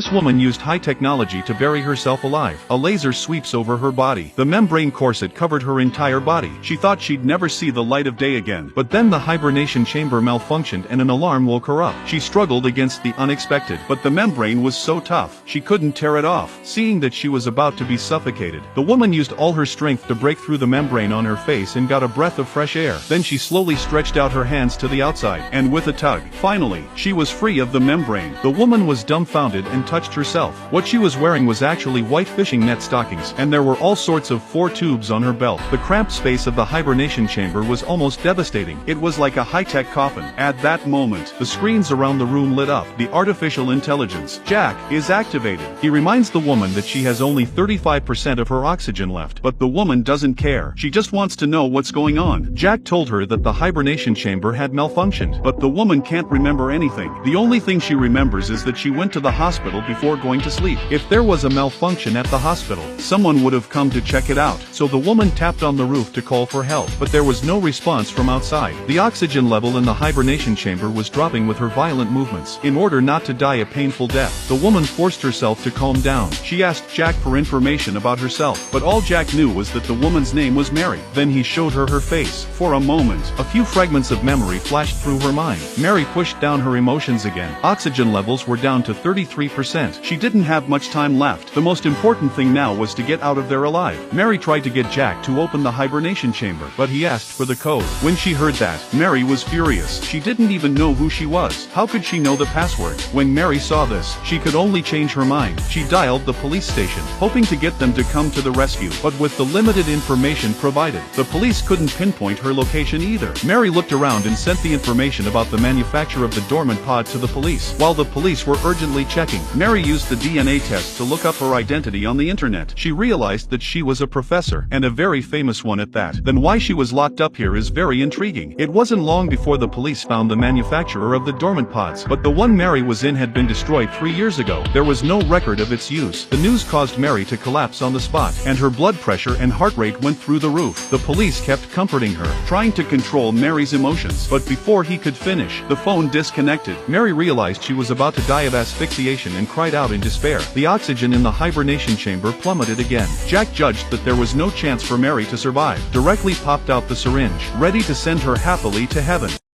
This woman used high technology to bury herself alive. A laser sweeps over her body. The membrane corset covered her entire body. She thought she'd never see the light of day again. But then the hibernation chamber malfunctioned and an alarm woke her up. She struggled against the unexpected, but the membrane was so tough, she couldn't tear it off. Seeing that she was about to be suffocated, the woman used all her strength to break through the membrane on her face and got a breath of fresh air. Then she slowly stretched out her hands to the outside, and with a tug, finally, she was free of the membrane. The woman was dumbfounded and touched herself. What she was wearing was actually white fishing net stockings, and there were all sorts of 4 tubes on her belt. The cramped space of the hibernation chamber was almost devastating. It was like a high-tech coffin. At that moment, the screens around the room lit up. The artificial intelligence, Jack, is activated. He reminds the woman that she has only 35% of her oxygen left, but the woman doesn't care. She just wants to know what's going on. Jack told her that the hibernation chamber had malfunctioned, but the woman can't remember anything. The only thing she remembers is that she went to the hospital before going to sleep. If there was a malfunction at the hospital, someone would have come to check it out. So the woman tapped on the roof to call for help, but there was no response from outside. The oxygen level in the hibernation chamber was dropping with her violent movements. In order not to die a painful death, the woman forced herself to calm down. She asked Jack for information about herself, but all Jack knew was that the woman's name was Mary. Then he showed her her face. For a moment, a few fragments of memory flashed through her mind. Mary pushed down her emotions again. Oxygen levels were down to 33%. She didn't have much time left. The most important thing now was to get out of there alive. Mary tried to get Jack to open the hibernation chamber, but he asked for the code. When she heard that, Mary was furious. She didn't even know who she was. How could she know the password? When Mary saw this, she could only change her mind. She dialed the police station, hoping to get them to come to the rescue, but with the limited information provided, the police couldn't pinpoint her location either. Mary looked around and sent the information about the manufacture of the dormant pod to the police. While the police were urgently checking, Mary used the DNA test to look up her identity on the internet. She realized that she was a professor, and a very famous one at that. Then why she was locked up here is very intriguing. It wasn't long before the police found the manufacturer of the dormant pods, but the one Mary was in had been destroyed 3 years ago. There was no record of its use. The news caused Mary to collapse on the spot, and her blood pressure and heart rate went through the roof. The police kept comforting her, trying to control Mary's emotions, but before he could finish, the phone disconnected. Mary realized she was about to die of asphyxiation and cried out in despair. The oxygen in the hibernation chamber plummeted again. Jack judged that there was no chance for Mary to survive. Directly popped out the syringe, ready to send her happily to heaven.